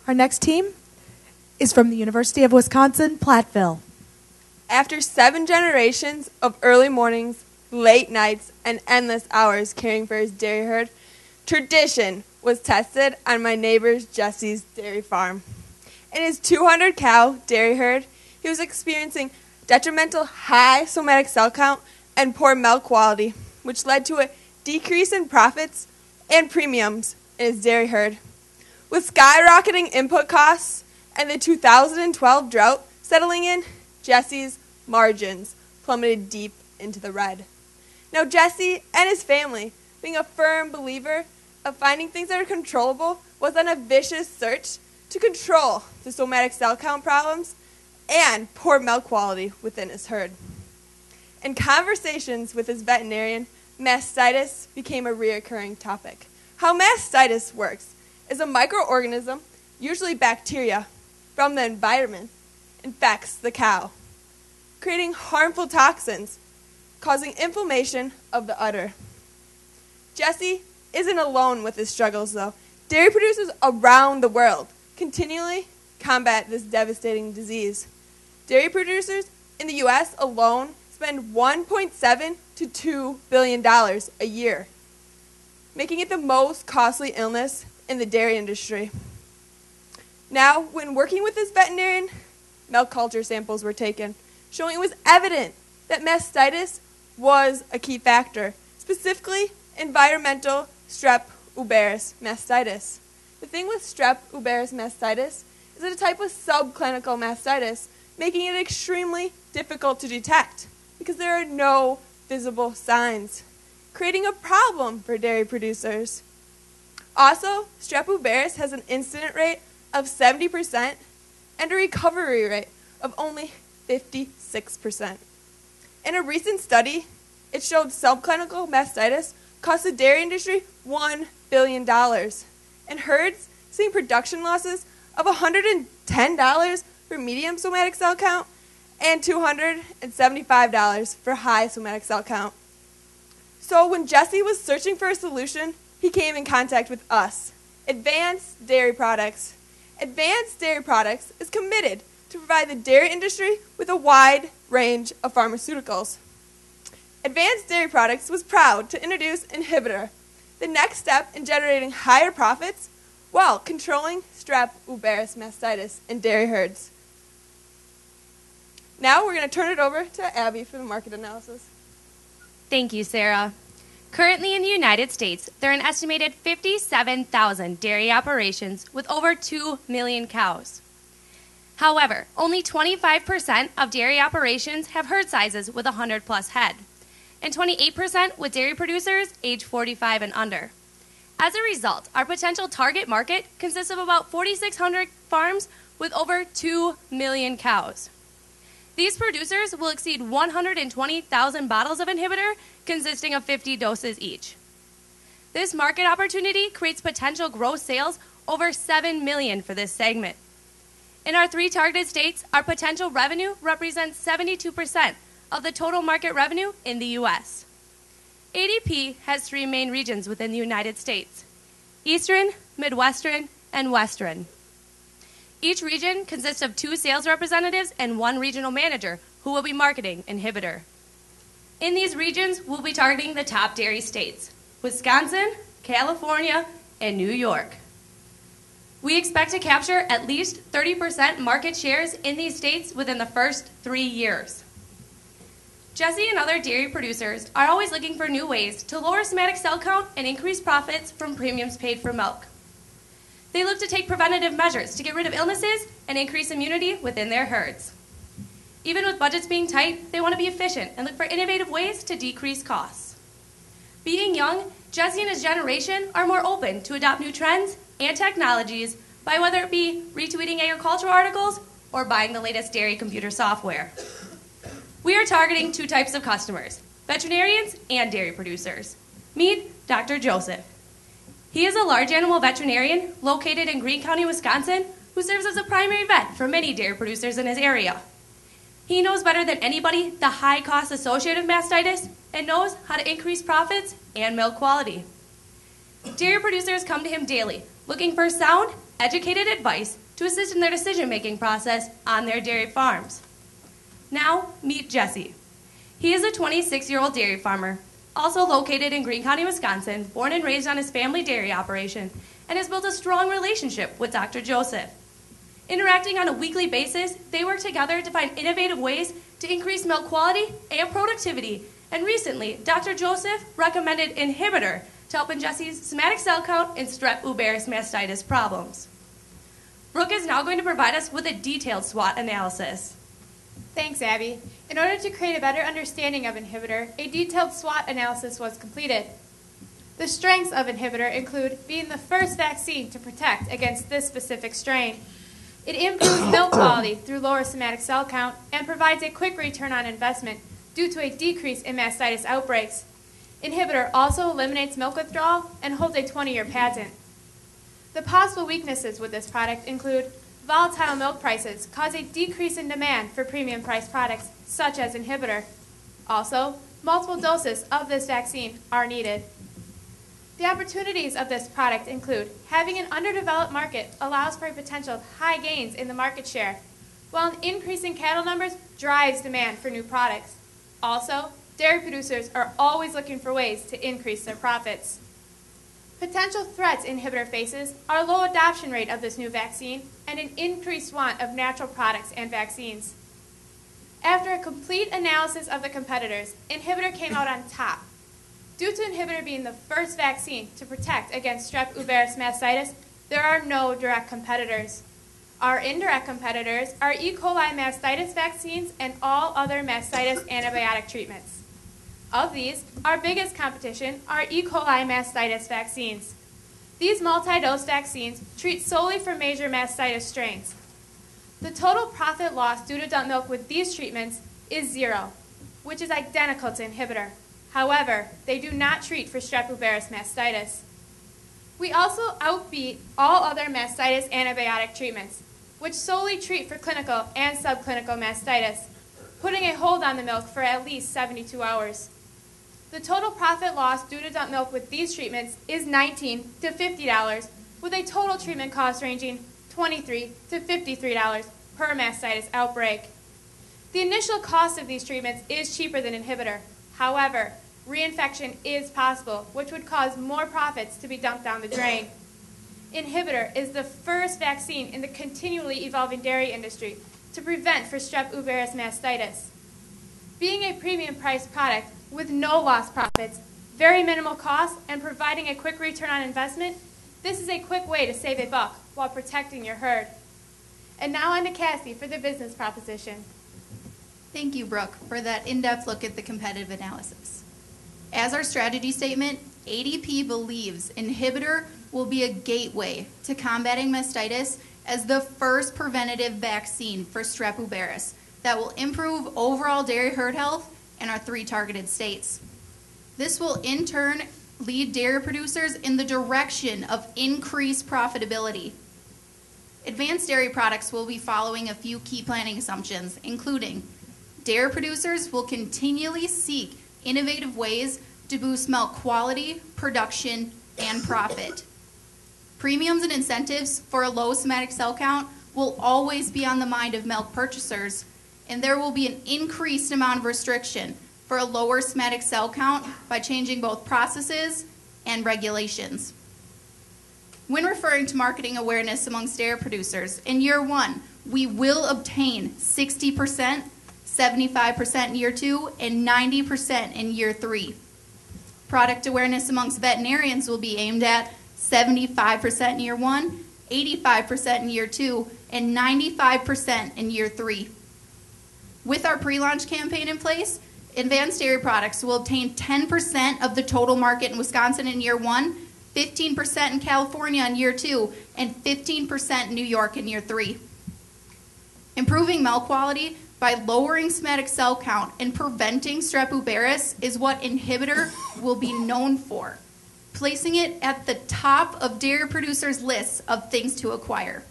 Our next team is from the University of Wisconsin-Platteville. After 7 generations of early mornings, late nights, and endless hours caring for his dairy herd, tradition was tested on my neighbor Jesse's dairy farm. In his 200-cow dairy herd, he was experiencing detrimental high somatic cell count and poor milk quality, which led to a decrease in profits and premiums in his dairy herd. With skyrocketing input costs and the 2012 drought settling in, Jesse's margins plummeted deep into the red. Now Jesse and his family, being a firm believer of finding things that are controllable, was on a vicious search to control the somatic cell count problems and poor milk quality within his herd. In conversations with his veterinarian, mastitis became a reoccurring topic. How mastitis works is a microorganism, usually bacteria, from the environment infects the cow, creating harmful toxins, causing inflammation of the udder. Jesse isn't alone with his struggles, though. Dairy producers around the world continually combat this devastating disease. Dairy producers in the U.S. alone spend $1.7 to $2 billion a year, making it the most costly illness in the dairy industry. Now, when working with this veterinarian, milk culture samples were taken, showing it was evident that mastitis was a key factor, specifically environmental Strep uberis mastitis. The thing with Strep uberis mastitis is it's a type of subclinical mastitis, making it extremely difficult to detect because there are no visible signs, creating a problem for dairy producers. Also, Strep uberis has an incidence rate of 70% and a recovery rate of only 56%. In a recent study, it showed subclinical mastitis cost the dairy industry $1 billion, and herds seeing production losses of $110 for medium somatic cell count and $275 for high somatic cell count. So when Jesse was searching for a solution, he came in contact with us, Advanced Dairy Products. Advanced Dairy Products is committed to provide the dairy industry with a wide range of pharmaceuticals. Advanced Dairy Products was proud to introduce Inhibitor, the next step in generating higher profits while controlling Strep uberis mastitis in dairy herds. Now we're going to turn it over to Abby for the market analysis. Thank you, Sarah. Currently in the United States, there are an estimated 57,000 dairy operations with over 2 million cows. However, only 25% of dairy operations have herd sizes with 100 plus head, and 28% with dairy producers age 45 and under. As a result, our potential target market consists of about 4,600 farms with over 2 million cows. These producers will exceed 120,000 bottles of Inhibitor, consisting of 50 doses each. This market opportunity creates potential gross sales over $7 million for this segment. In our 3 targeted states, our potential revenue represents 72% of the total market revenue in the U.S. ADP has 3 main regions within the United States: Eastern, Midwestern, and Western. Each region consists of 2 sales representatives and 1 regional manager who will be marketing Inhibitor. In these regions, we'll be targeting the top dairy states: Wisconsin, California, and New York. We expect to capture at least 30% market shares in these states within the first 3 years. Jesse and other dairy producers are always looking for new ways to lower somatic cell count and increase profits from premiums paid for milk. They look to take preventative measures to get rid of illnesses and increase immunity within their herds. Even with budgets being tight, they want to be efficient and look for innovative ways to decrease costs. Being young, Jesse and his generation are more open to adopt new trends and technologies by whether it be retweeting agricultural articles or buying the latest dairy computer software. We are targeting 2 types of customers: veterinarians and dairy producers. Meet Dr. Joseph. He is a large animal veterinarian located in Greene County, Wisconsin, who serves as a primary vet for many dairy producers in his area. He knows better than anybody the high costs associated with mastitis and knows how to increase profits and milk quality. Dairy producers come to him daily looking for sound educated advice to assist in their decision-making process on their dairy farms. Now, meet Jesse. He is a 26-year-old dairy farmer, also located in Greene County, Wisconsin, born and raised on his family dairy operation, and has built a strong relationship with Dr. Joseph. Interacting on a weekly basis, they work together to find innovative ways to increase milk quality and productivity. And recently, Dr. Joseph recommended Inhibitor to help in Jesse's somatic cell count and strep uveris mastitis problems. Brooke is now going to provide us with a detailed SWOT analysis. Thanks, Abby. In order to create a better understanding of Inhibitor, a detailed SWOT analysis was completed. The strengths of Inhibitor include being the first vaccine to protect against this specific strain. It improves milk quality through lower somatic cell count and provides a quick return on investment due to a decrease in mastitis outbreaks. Inhibitor also eliminates milk withdrawal and holds a 20-year patent. The possible weaknesses with this product include volatile milk prices cause a decrease in demand for premium priced products such as Inhibitor. Also, multiple doses of this vaccine are needed. The opportunities of this product include having an underdeveloped market allows for a potential high gains in the market share, while an increase in cattle numbers drives demand for new products. Also, dairy producers are always looking for ways to increase their profits. Potential threats Inhibitor faces are low adoption rate of this new vaccine and an increased want of natural products and vaccines. After a complete analysis of the competitors, Inhibitor came out on top. Due to Inhibitor being the first vaccine to protect against strep uveris mastitis, there are no direct competitors. Our indirect competitors are E. coli mastitis vaccines and all other mastitis antibiotic treatments. Of these, our biggest competition are E. coli mastitis vaccines. These multi-dose vaccines treat solely for major mastitis strains. The total profit loss due to dump milk with these treatments is 0, which is identical to Inhibitor. However, they do not treat for strep uveris mastitis. We also outbeat all other mastitis antibiotic treatments, which solely treat for clinical and subclinical mastitis, putting a hold on the milk for at least 72 hours. The total profit loss due to dump milk with these treatments is $19 to $50, with a total treatment cost ranging $23 to $53 per mastitis outbreak. The initial cost of these treatments is cheaper than Inhibitor. However, reinfection is possible, which would cause more profits to be dumped down the drain. Inhibitor is the first vaccine in the continually evolving dairy industry to prevent for strep uveris mastitis. Being a premium priced product with no lost profits, very minimal cost, and providing a quick return on investment, this is a quick way to save a buck while protecting your herd. And now on to Cassie for the business proposition. Thank you, Brooke, for that in-depth look at the competitive analysis. As our strategy statement, ADP believes Inhibitor will be a gateway to combating mastitis as the first preventative vaccine for strep uveris that will improve overall dairy herd health in our 3 targeted states. This will in turn lead dairy producers in the direction of increased profitability. Advanced dairy products will be following a few key planning assumptions, including dairy producers will continually seek innovative ways to boost milk quality, production, and profit. Premiums and incentives for a low somatic cell count will always be on the mind of milk purchasers, and there will be an increased amount of restriction for a lower somatic cell count by changing both processes and regulations. When referring to marketing awareness amongst dairy producers, in year 1, we will obtain 60%, 75% in year 2, and 90% in year 3. Product awareness amongst veterinarians will be aimed at 75% in year 1, 85% in year 2, and 95% in year 3. With our pre-launch campaign in place, Advanced Dairy Products will obtain 10% of the total market in Wisconsin in year 1, 15% in California in year 2, and 15% in New York in year 3. Improving milk quality by lowering somatic cell count and preventing strep uveris is what Inhibitor will be known for, placing it at the top of dairy producers' lists of things to acquire.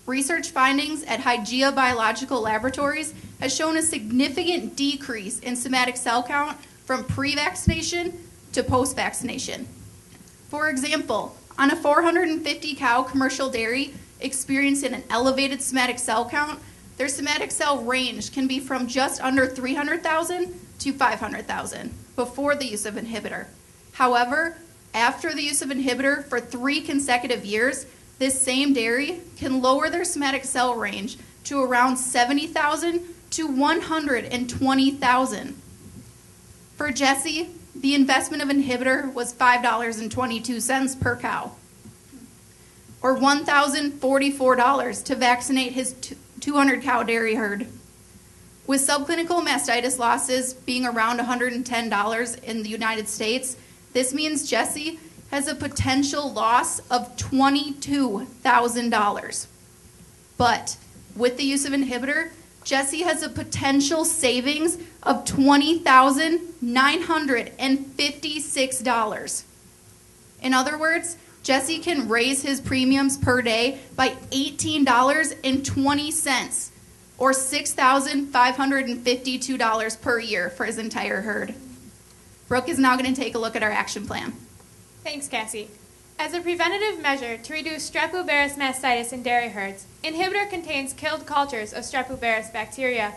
Research findings at Hygieia Biological Laboratories has shown a significant decrease in somatic cell count from pre-vaccination to post-vaccination. For example, On a 450 cow commercial dairy experiencing an elevated somatic cell count, their somatic cell range can be from just under 300,000 to 500,000 before the use of inhibitor. However, after the use of inhibitor for 3 consecutive years, this same dairy can lower their somatic cell range to around 70,000 to 120,000. For Jesse, the investment of inhibitor was $5.22 per cow, or $1,044 to vaccinate his 200 cow dairy herd. With subclinical mastitis losses being around $110 in the United States, this means Jesse has a potential loss of $22,000. But with the use of inhibitor, Jesse has a potential savings of $20,956. In other words, Jesse can raise his premiums per day by $18.20, or $6,552 per year for his entire herd. Brooke is now going to take a look at our action plan. Thanks, Cassie. As a preventative measure to reduce Strep uberis mastitis in dairy herds, inhibitor contains killed cultures of Strep uberis bacteria.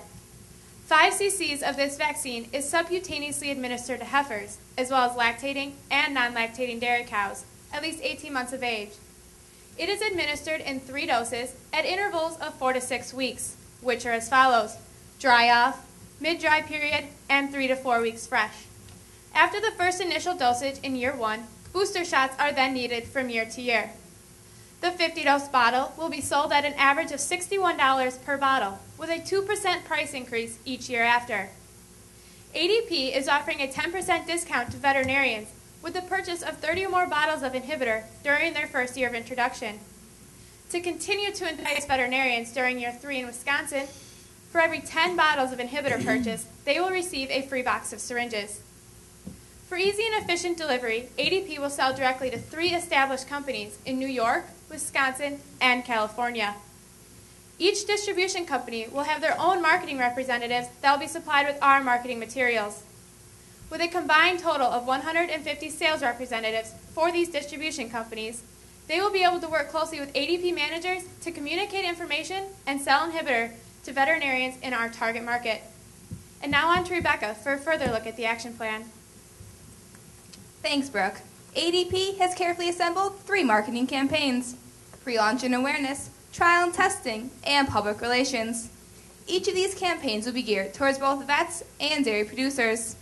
5 cc's of this vaccine is subcutaneously administered to heifers, as well as lactating and non-lactating dairy cows, at least 18 months of age. It is administered in 3 doses at intervals of 4 to 6 weeks, which are as follows: dry off, mid-dry period, and 3 to 4 weeks fresh. After the first initial dosage in year 1, booster shots are then needed from year to year. The 50-dose bottle will be sold at an average of $61 per bottle, with a 2% price increase each year after. ADP is offering a 10% discount to veterinarians with the purchase of 30 or more bottles of inhibitor during their first year of introduction. To continue to entice veterinarians during year 3 in Wisconsin, for every 10 bottles of inhibitor purchased, they will receive a free box of syringes. For easy and efficient delivery, ADP will sell directly to 3 established companies in New York, Wisconsin, and California. Each distribution company will have their own marketing representatives that will be supplied with our marketing materials. With a combined total of 150 sales representatives for these distribution companies, they will be able to work closely with ADP managers to communicate information and sell inhibitor to veterinarians in our target market. And now on to Rebecca for a further look at the action plan. Thanks, Brooke. ADP has carefully assembled 3 marketing campaigns: pre-launch and awareness, trial and testing, and public relations. Each of these campaigns will be geared towards both vets and dairy producers.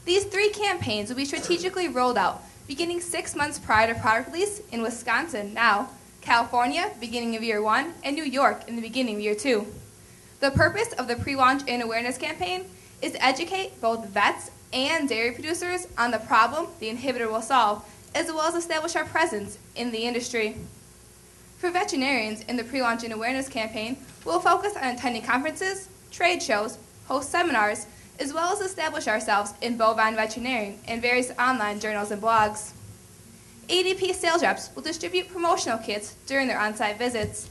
These 3 campaigns will be strategically rolled out beginning 6 months prior to product release in Wisconsin now, California beginning of year 1, and New York in the beginning of year 2. The purpose of the pre-launch and awareness campaign is to educate both vets and dairy producers on the problem the inhibitor will solve, as well as establish our presence in the industry. For veterinarians in the pre-launch and awareness campaign, we'll focus on attending conferences, trade shows, host seminars, as well as establish ourselves in bovine veterinarian and various online journals and blogs. ADP sales reps will distribute promotional kits during their on-site visits.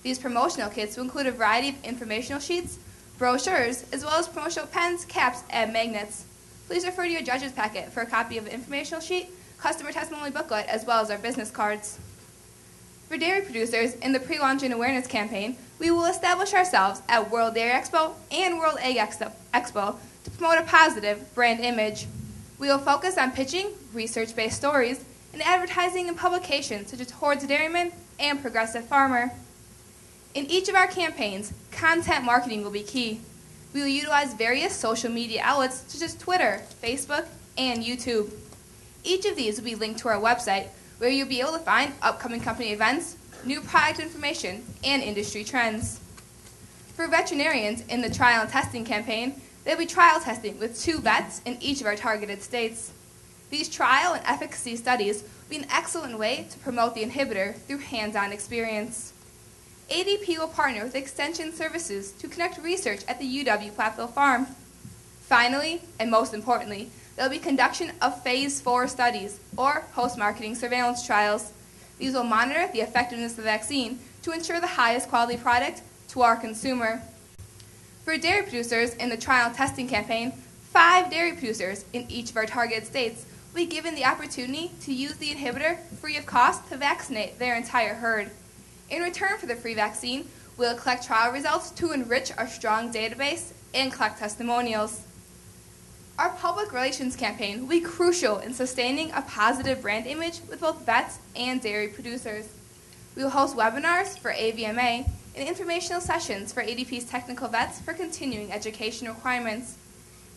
These promotional kits will include a variety of informational sheets, brochures, as well as promotional pens, caps, and magnets. Please refer to your judge's packet for a copy of the informational sheet, customer testimony booklet, as well as our business cards. For dairy producers in the pre-launch and awareness campaign, we will establish ourselves at World Dairy Expo and World Egg Expo to promote a positive brand image. We will focus on pitching research-based stories and advertising in publications such as Hordes Dairyman and Progressive Farmer. In each of our campaigns, content marketing will be key. We will utilize various social media outlets such as Twitter, Facebook, and YouTube. Each of these will be linked to our website, where you'll be able to find upcoming company events, new product information, and industry trends. For veterinarians in the trial and testing campaign, there will be trial testing with 2 vets in each of our targeted states. These trial and efficacy studies will be an excellent way to promote the inhibitor through hands-on experience. ADP will partner with Extension Services to connect research at the UW Platteville Farm. Finally, and most importantly, there will be conduction of Phase 4 studies, or post-marketing surveillance trials. These will monitor the effectiveness of the vaccine to ensure the highest quality product to our consumer. For dairy producers in the trial and testing campaign, 5 dairy producers in each of our targeted states will be given the opportunity to use the inhibitor free of cost to vaccinate their entire herd. In return for the free vaccine, we'll collect trial results to enrich our strong database and collect testimonials. Our public relations campaign will be crucial in sustaining a positive brand image with both vets and dairy producers. We will host webinars for AVMA and informational sessions for ADP's technical vets for continuing education requirements.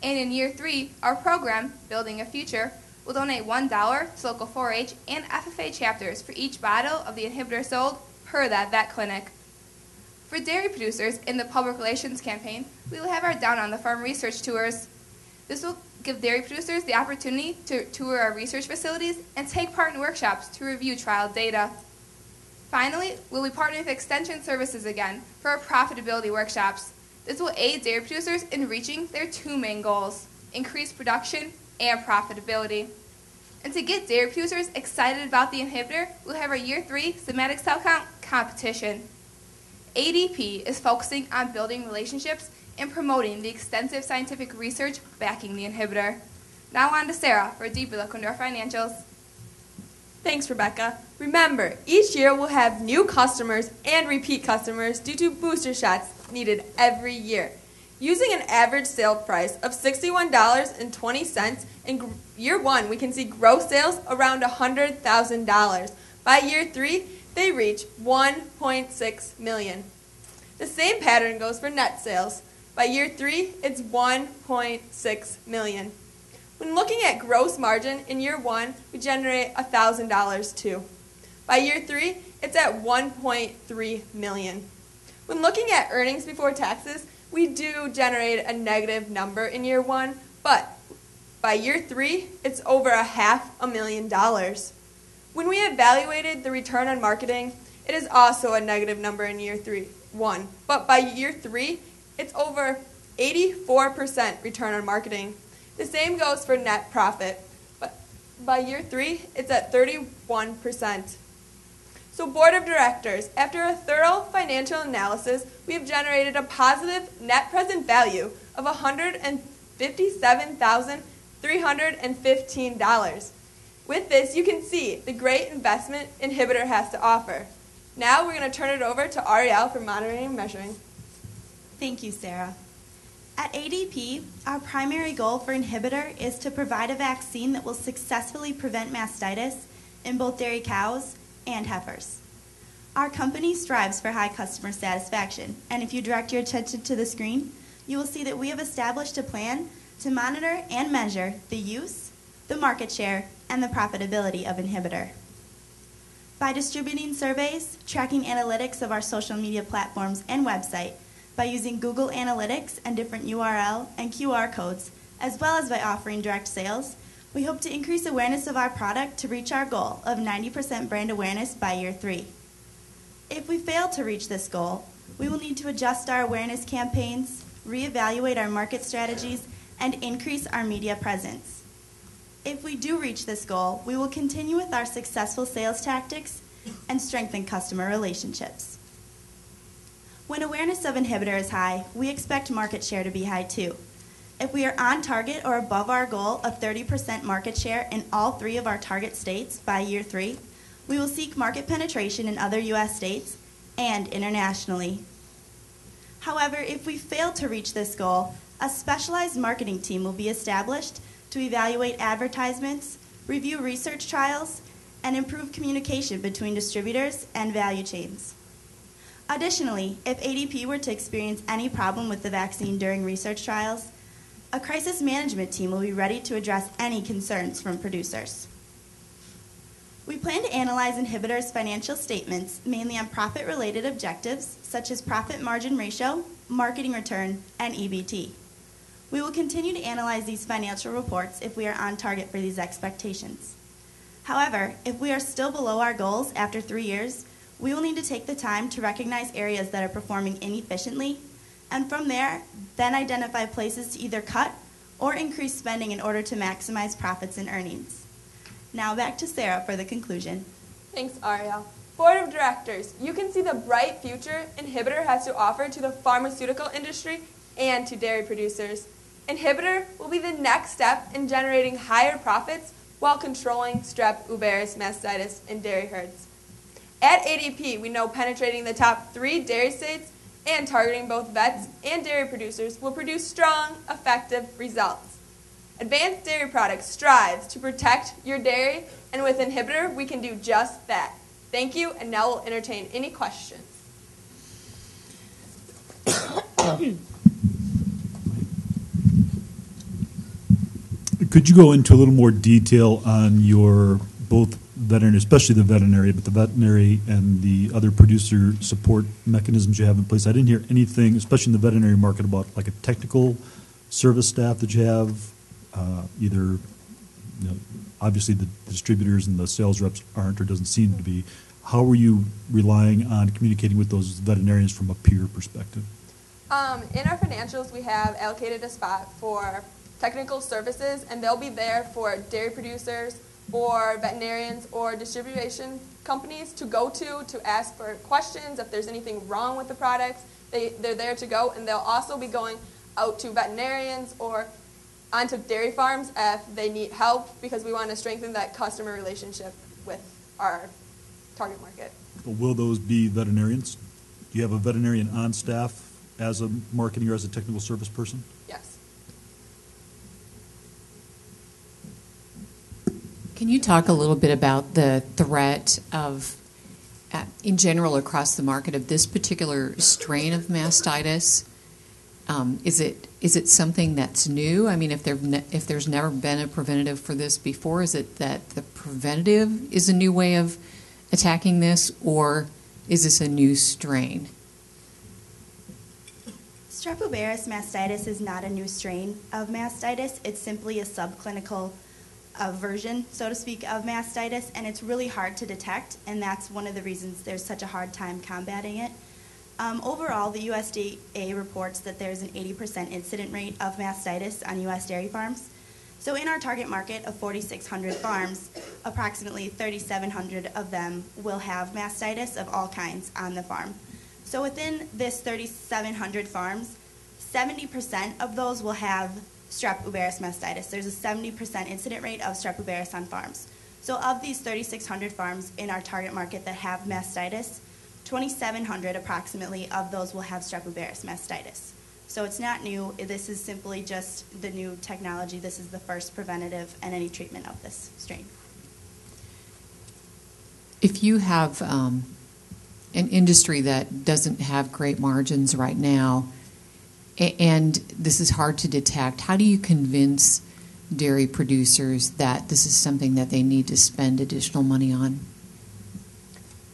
And in year 3, our program, Building a Future, will donate $1 to local 4-H and FFA chapters for each bottle of the inhibitor sold per that vet clinic. For dairy producers in the public relations campaign, we will have our Down on the Farm research tours. This will give dairy producers the opportunity to tour our research facilities and take part in workshops to review trial data. Finally, we'll be partnering with Extension Services again for our profitability workshops. This will aid dairy producers in reaching their 2 main goals: increase production and profitability. And to get dairy producers excited about the inhibitor, we'll have our Year 3 somatic cell count competition. ADP is focusing on building relationships and promoting the extensive scientific research backing the inhibitor. Now on to Sarah for a deeper look into our financials. Thanks, Rebecca. Remember, each year we'll have new customers and repeat customers due to booster shots needed every year. Using an average sale price of $61.20, in year 1 we can see gross sales around $100,000. By year 3, they reach $1.6 million. The same pattern goes for net sales. By year 3, it's $1.6 million. When looking at gross margin, in year 1, we generate $1,000 too. By year 3, it's at $1.3 million. When looking at earnings before taxes, we do generate a negative number in year 1, but by year 3, it's over $500,000. When we evaluated the return on marketing, it is also a negative number in year 1, but by year 3, it's over 84% return on marketing. The same goes for net profit, but by year 3, it's at 31%. So Board of Directors, after a thorough financial analysis, we have generated a positive net present value of $157,315. With this, you can see the great investment Inhibitor has to offer. Now we're going to turn it over to Ariel for monitoring and measuring. Thank you, Sarah. At ADP, our primary goal for Inhibitor is to provide a vaccine that will successfully prevent mastitis in both dairy cows and heifers. Our company strives for high customer satisfaction, and if you direct your attention to the screen, you will see that we have established a plan to monitor and measure the use, the market share, and the profitability of Inhibitor. By distributing surveys, tracking analytics of our social media platforms and website, by using Google Analytics and different URL and QR codes, as well as by offering direct sales, we hope to increase awareness of our product to reach our goal of 90% brand awareness by year 3. If we fail to reach this goal, we will need to adjust our awareness campaigns, reevaluate our market strategies, and increase our media presence. If we do reach this goal, we will continue with our successful sales tactics and strengthen customer relationships. When awareness of Inhibitor is high, we expect market share to be high too. If we are on target or above our goal of 30% market share in all 3 of our target states by year 3, we will seek market penetration in other U.S. states and internationally. However, if we fail to reach this goal, a specialized marketing team will be established to evaluate advertisements, review research trials, and improve communication between distributors and value chains. Additionally, if ADP were to experience any problem with the vaccine during research trials, a crisis management team will be ready to address any concerns from producers. We plan to analyze Inhibitor's financial statements mainly on profit-related objectives such as profit margin ratio, marketing return, and EBT. We will continue to analyze these financial reports if we are on target for these expectations. However, if we are still below our goals after 3 years, we will need to take the time to recognize areas that are performing inefficiently, and from there, then identify places to either cut or increase spending in order to maximize profits and earnings. Now back to Sarah for the conclusion. Thanks, Ariel. Board of Directors, you can see the bright future Inhibitor has to offer to the pharmaceutical industry and to dairy producers. Inhibitor will be the next step in generating higher profits while controlling Strep uberis mastitis in dairy herds. At ADP, we know penetrating the top 3 dairy states and targeting both vets and dairy producers will produce strong, effective results. Advanced Dairy Products strives to protect your dairy, and with Inhibitor, we can do just that. Thank you, and now we'll entertain any questions. Could you go into a little more detail on your both veterinary, especially the veterinary, but the veterinary and the other producer support mechanisms you have in place? I didn't hear anything, especially in the veterinary market, about like a technical service staff that you have, either, obviously the distributors and the sales reps aren't or doesn't seem to be. How are you relying on communicating with those veterinarians from a peer perspective? In our financials, we have allocated a spot for technical services, and they'll be there for dairy producers or veterinarians or distribution companies to go to ask for questions. If there's anything wrong with the products, they're there to go, and they'll also be going out to veterinarians or onto dairy farms if they need help, because we want to strengthen that customer relationship with our target market. Will those be veterinarians? Do you have a veterinarian on staff as a marketing or as a technical service person? Yes. Can you talk a little bit about the threat of, in general across the market, of this particular strain of mastitis? Is it something that's new? I mean, if there's never been a preventative for this before, is it that the preventative is a new way of attacking this, or is this a new strain? Strep uberis mastitis is not a new strain of mastitis. It's simply a subclinical version, so to speak, of mastitis, and it's really hard to detect, and that's one of the reasons there's such a hard time combating it. Overall, the USDA reports that there's an 80% incident rate of mastitis on U.S. dairy farms. So in our target market of 4,600 farms, approximately 3,700 of them will have mastitis of all kinds on the farm. So within this 3,700 farms, 70% of those will have Strep uberis mastitis. There's a 70% incident rate of Strep uberis on farms. So of these 3,600 farms in our target market that have mastitis, 2,700 approximately of those will have Strep uberis mastitis. So it's not new. This is simply just the new technology. This is the first preventative and any treatment of this strain. If you have an industry that doesn't have great margins right now, and this is hard to detect, how do you convince dairy producers that this is something that they need to spend additional money on?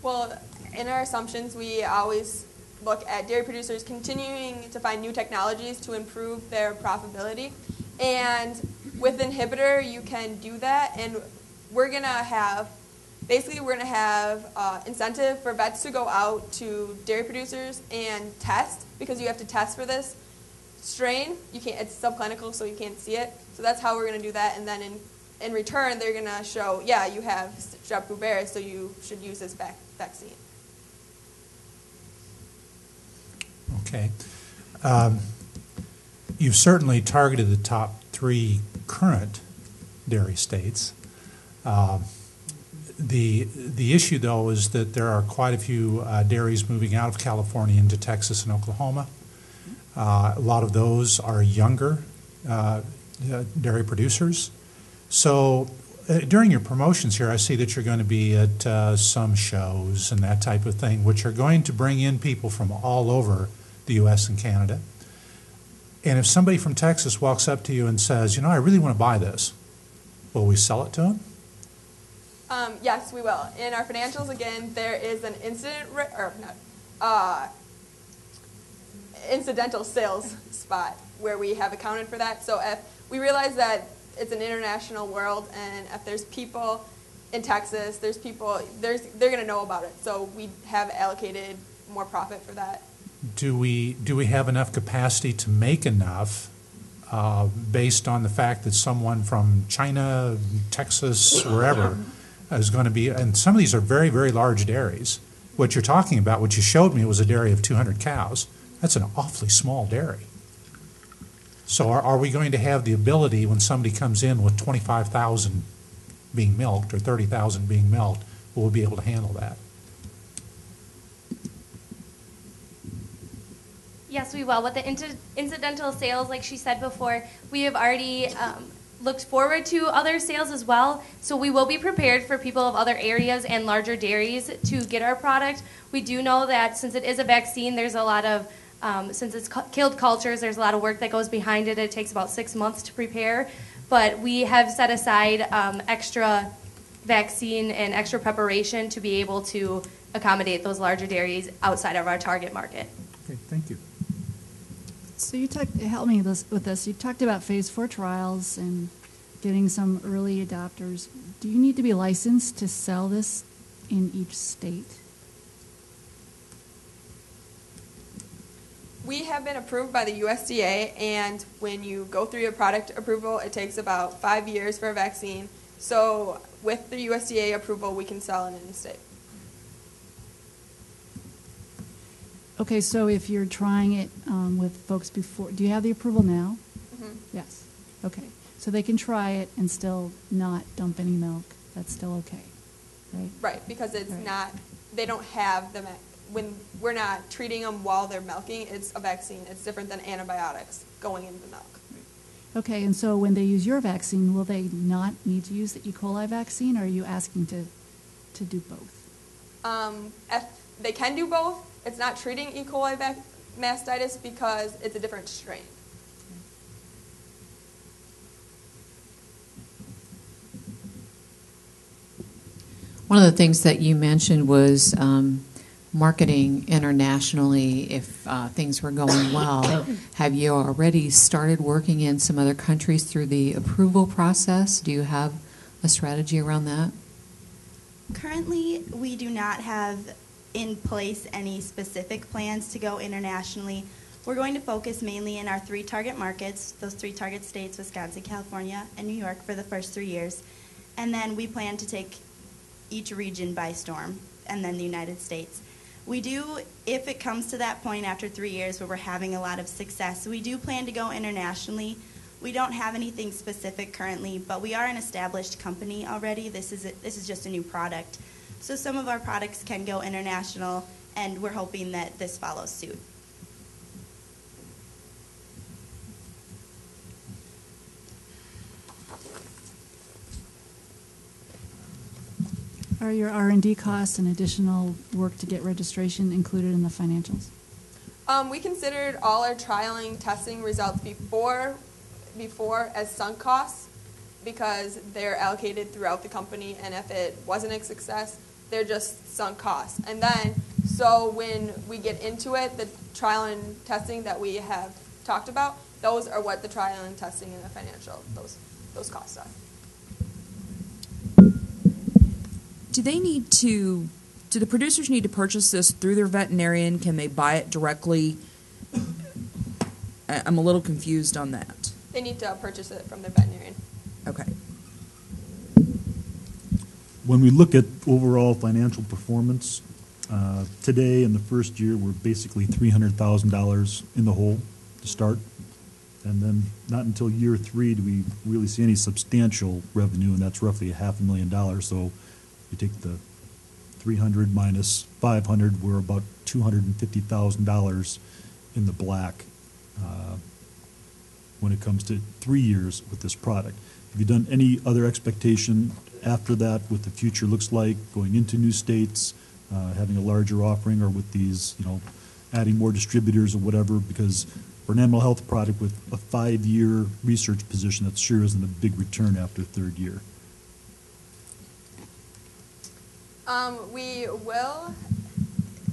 Well, in our assumptions, we always look at dairy producers continuing to find new technologies to improve their profitability. And with Inhibitor, you can do that. And we're going to have incentive for vets to go out to dairy producers and test, because you have to test for this strain. It's subclinical, so you can't see it. So that's how we're going to do that. And then in return, they're going to show, yeah, you have Strep uberis, so you should use this vaccine. Okay. You've certainly targeted the top 3 current dairy states. The issue, though, is that there are quite a few dairies moving out of California into Texas and Oklahoma. A lot of those are younger dairy producers. So during your promotions here, I see that you're going to be at some shows and that type of thing, which are going to bring in people from all over the U.S. and Canada. And if somebody from Texas walks up to you and says, I really want to buy this, will we sell it to them? Yes, we will. In our financials, again, there is an incidental sales spot where we have accounted for that. So if we realize that it's an international world, and if there's people in Texas, they're going to know about it. So we have allocated more profit for that. Do we have enough capacity to make enough based on the fact that someone from China, Texas, wherever is going to be, and some of these are very, very large dairies. What you're talking about, what you showed me, was a dairy of 200 cows. That's an awfully small dairy. So are we going to have the ability, when somebody comes in with 25,000 being milked or 30,000 being milked, will we be able to handle that? Yes, we will. With the incidental sales, like she said before, we have already looked forward to other sales as well. So we will be prepared for people of other areas and larger dairies to get our product. We do know that since it is a vaccine, there's a lot of, since it's killed cultures, there's a lot of work that goes behind it. It takes about 6 months to prepare. But we have set aside extra vaccine and extra preparation to be able to accommodate those larger dairies outside of our target market. Okay, thank you. So you help me with this. You talked about phase 4 trials and getting some early adopters. Do you need to be licensed to sell this in each state? We have been approved by the USDA, and when you go through your product approval, it takes about 5 years for a vaccine. So with the USDA approval, we can sell in any state. Okay, so if you're trying it with folks before, do you have the approval now? Mm-hmm. Yes. Okay. So they can try it and still not dump any milk. That's still okay, right? Right, because it's Right. not, they don't have the, when we're not treating them while they're milking, it's a vaccine. It's different than antibiotics going into the milk. Okay, and so when they use your vaccine, will they not need to use the E. coli vaccine, or are you asking to do both? If they can do both. It's not treating E. coli mastitis because it's a different strain. One of the things that you mentioned was marketing internationally if things were going well. Have you already started working in some other countries through the approval process? Do you have a strategy around that? Currently, we do not have in place any specific plans to go internationally. We're going to focus mainly in our 3 target markets, those 3 target states, Wisconsin, California, and New York for the first 3 years. And then we plan to take each region by storm, and then the United States. We do, if it comes to that point after 3 years where we're having a lot of success, we do plan to go internationally. We don't have anything specific currently, but we are an established company already. This is just a new product. So some of our products can go international, and we're hoping that this follows suit. Are your R&D costs and additional work to get registration included in the financials? We considered all our trialing testing results before as sunk costs because they're allocated throughout the company, and if it wasn't a success, they're just sunk costs. And then, so when we get into it, the trial and testing that we have talked about, those are what the trial and testing and the financial, those costs are. Do the producers need to purchase this through their veterinarian? Can they buy it directly? I'm a little confused on that. They need to purchase it from their veterinarian. Okay. When we look at overall financial performance, today in the first year, we're basically $300,000 in the hole to start. And then not until year 3 do we really see any substantial revenue, and that's roughly $500,000. So you take the 300 minus 500, we're about $250,000 in the black when it comes to 3 years with this product. Have you done any other expectation after that, what the future looks like, going into new states, having a larger offering, or with these, adding more distributors or whatever? Because for an animal health product with a 5-year research position, that sure isn't a big return after 3rd year.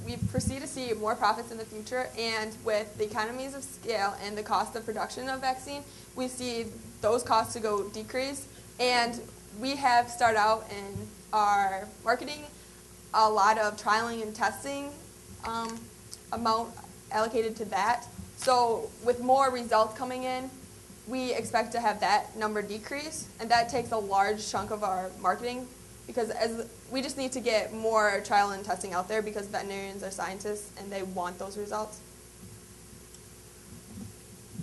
We foresee to see more profits in the future, and with the economies of scale and the cost of production of vaccine, we see those costs to go decrease. And we have started out in our marketing a lot of trialing and testing amount allocated to that. So with more results coming in, we expect to have that number decrease, and that takes a large chunk of our marketing, because we just need to get more trial and testing out there because veterinarians are scientists and they want those results.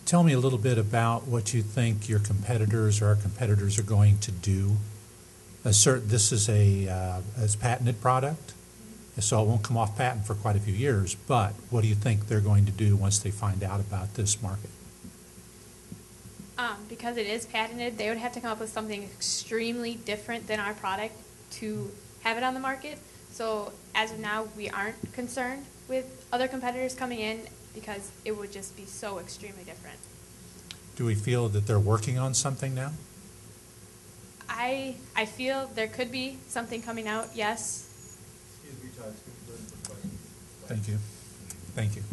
Tell me a little bit about what you think your competitors or our competitors are going to do This is a patented product, so it won't come off patent for quite a few years. But what do you think they're going to do once they find out about this market? Because it is patented, they would have to come up with something extremely different than our product to have it on the market. So as of now, we aren't concerned with other competitors coming in because it would just be so extremely different. Do we feel that they're working on something now? I feel there could be something coming out, yes. Thank you. Thank you.